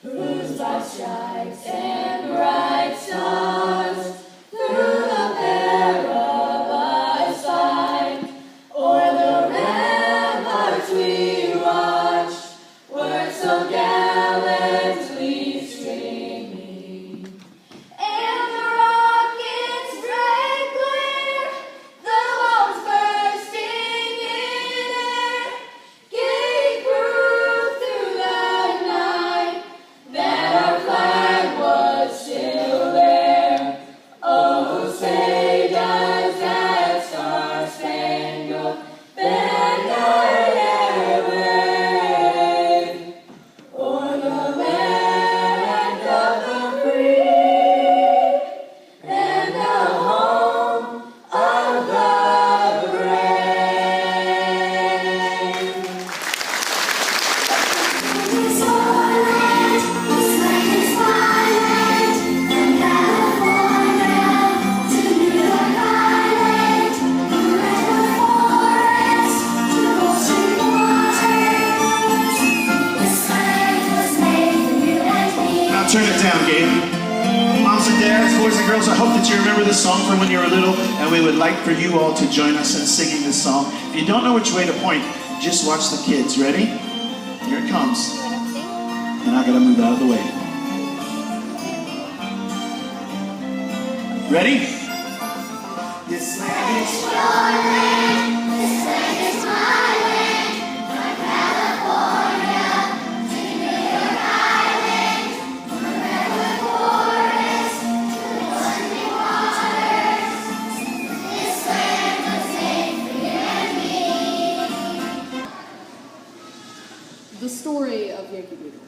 whose broad stripes and bright stars through the perilous fight, o'er the ramparts we watched, were so gallantly streaming. And the rockets bright glare, the walls bursting in air, gave proof through the night that our flag was still there. Oh, say does that star-spangled banner yet wave o'er the land of the free and the home of the brave. It's our land, this land is my land, from California to New York Island, from redwood forest to ocean waters. This land was made for you and me. Now turn it down, Gabe. Moms and dads, boys and girls, I hope that you remember this song from when you were little, and we would like for you all to join us in singing this song. If you don't know which way to point, just watch the kids. Ready? Here it comes. And I gotta move out of the way. Ready? This land is Your land, this land is my land, from California to New York Island, from redwood forest to ocean waters. This land was made for you and me. The story of Yankee Doodle.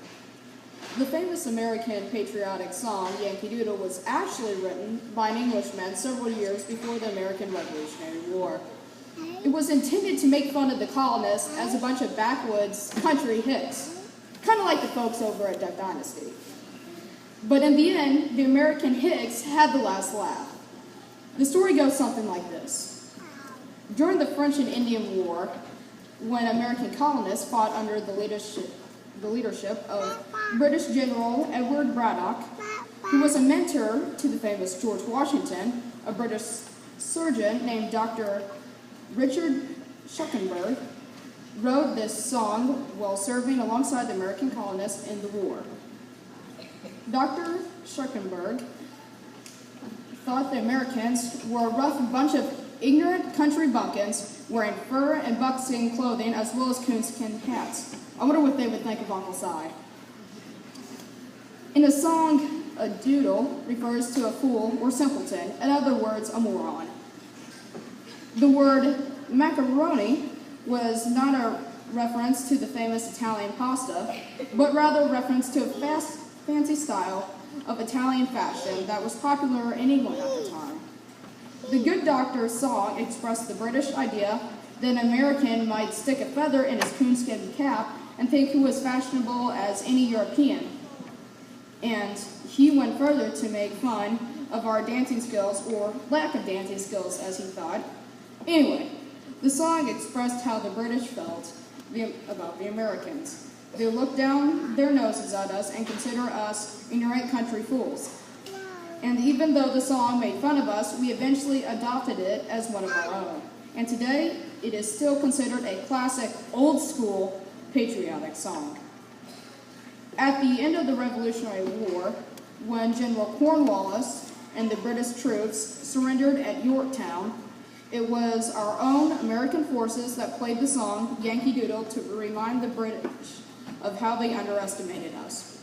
The famous American patriotic song, Yankee Doodle, was actually written by an Englishman several years before the American Revolutionary War. It was intended to make fun of the colonists as a bunch of backwoods country hicks, kind of like the folks over at Duck Dynasty. But in the end, the American hicks had the last laugh. The story goes something like this. During the French and Indian War, when American colonists fought under the leadership of British General Edward Braddock, who was a mentor to the famous George Washington, a British surgeon named Dr. Richard Schuckenberg, wrote this song while serving alongside the American colonists in the war. Dr. Schuckenberg thought the Americans were a rough bunch of ignorant country bumpkins wearing fur and buckskin clothing as well as coonskin hats. I wonder what they would think of Uncle Si. In the song, a doodle refers to a fool or simpleton, in other words, a moron. The word macaroni was not a reference to the famous Italian pasta, but rather a reference to a fancy style of Italian fashion that was popular in England at the time. The Good Doctor's song expressed the British idea that an American might stick a feather in his coonskin cap and think he was fashionable as any European. And he went further to make fun of our dancing skills, or lack of dancing skills, as he thought. Anyway, the song expressed how the British felt about the Americans. They look down their noses at us and consider us ignorant country fools. And even though the song made fun of us, we eventually adopted it as one of our own. And today, it is still considered a classic, old-school, patriotic song. At the end of the Revolutionary War, when General Cornwallis and the British troops surrendered at Yorktown, it was our own American forces that played the song Yankee Doodle to remind the British of how they underestimated us.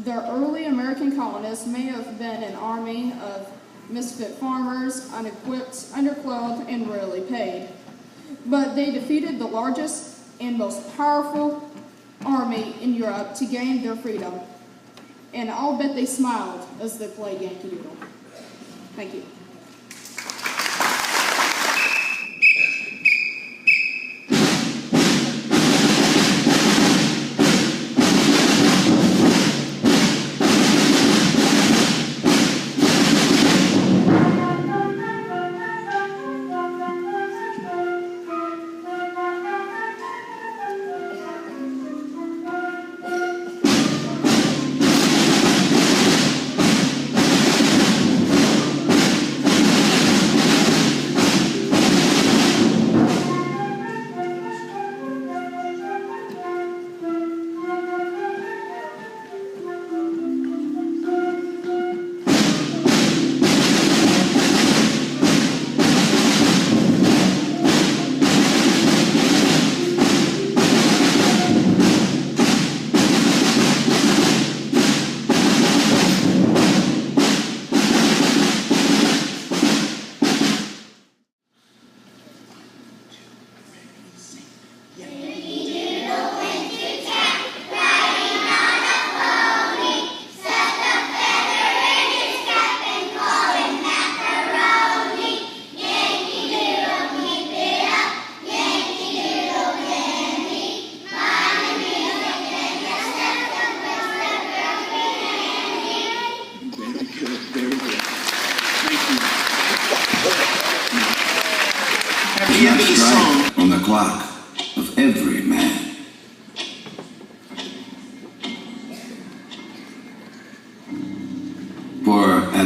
The early American colonists may have been an army of misfit farmers, unequipped, underclothed, and rarely paid. But they defeated the largest and most powerful army in Europe to gain their freedom. And I'll bet they smiled as they played Yankee Doodle. Thank you.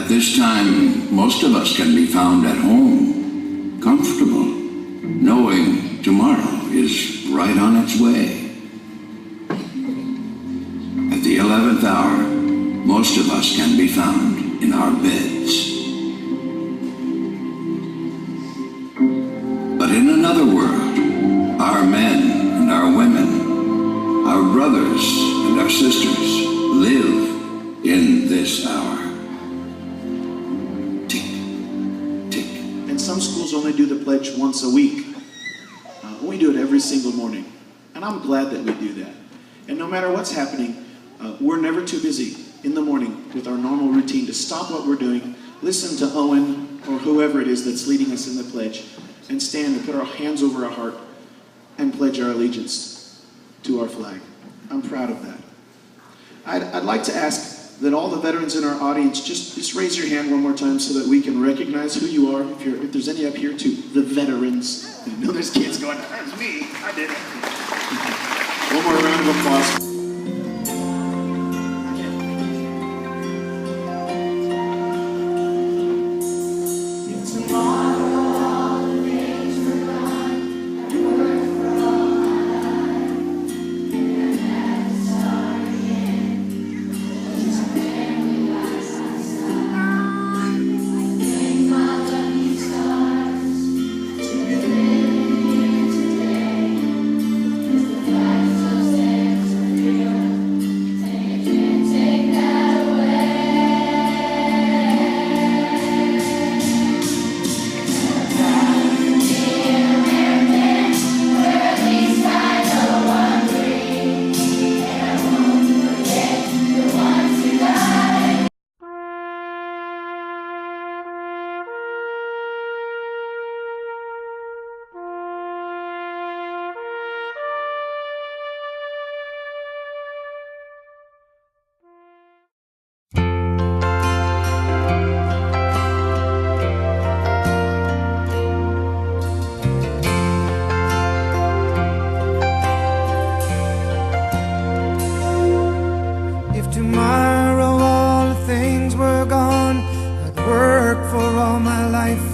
At this time, most of us can be found at home, comfortable, knowing tomorrow is right on its way. At the 11th hour, most of us can be found in our beds. But in another world, our men and our women, our brothers and our sisters live in this hour. Tick, tick. And some schools only do the pledge once a week. We do it every single morning. And I'm glad that we do that. And no matter what's happening, we're never too busy in the morning with our normal routine to stop what we're doing, listen to Owen or whoever it is that's leading us in the pledge, and stand and put our hands over our heart and pledge our allegiance to our flag. I'm proud of that. I'd like to ask that all the veterans in our audience just raise your hand one more time so that we can recognize who you are. If there's any up here too, the veterans. I know there's kids going, that's me, I did it. One more round of applause. Tomorrow all the things were gone. I'd worked for all my life,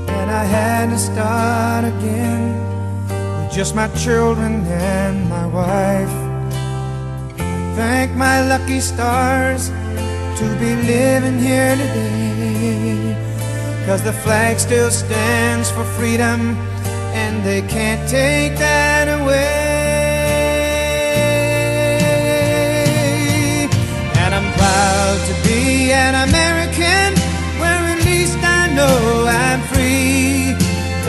and I had to start again with just my children and my wife. I thank my lucky stars to be living here today, 'cause the flag still stands for freedom, and they can't take that away. I'm proud to be an American, where at least I know I'm free.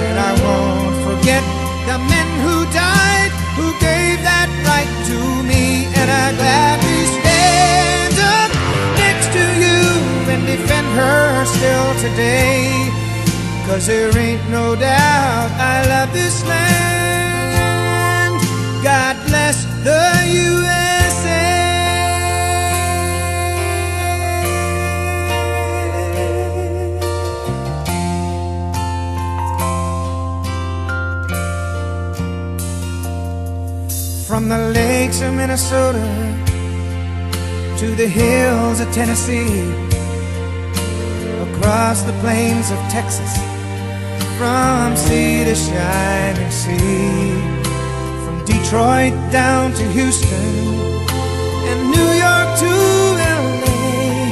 And I won't forget the men who died, who gave that right to me. And I gladly stand up next to you and defend her still today, 'cause there ain't no doubt I love this land. God bless the USA. From the lakes of Minnesota to the hills of Tennessee, across the plains of Texas, from sea to shining sea, from Detroit down to Houston and New York to LA,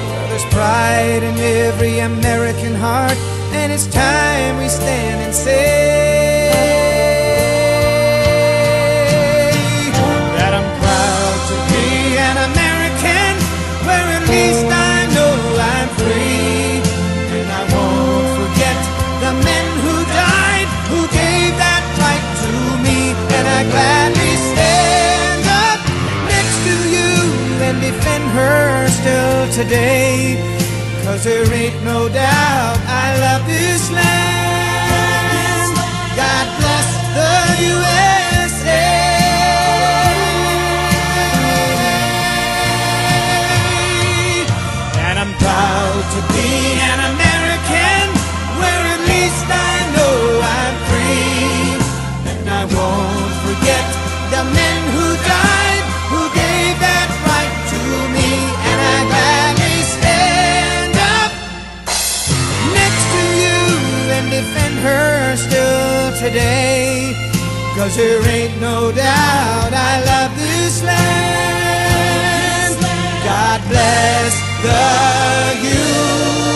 well, there's pride in every American heart, and it's time we stand and say her still today, 'cause there ain't no doubt I love this land. God bless the USA. And I'm proud to be an American, where at least I know I'm free. And I won't forget the men who died, who gave that right to me. And I gladly stand today, 'cause there ain't no doubt I love this land. God bless the USA.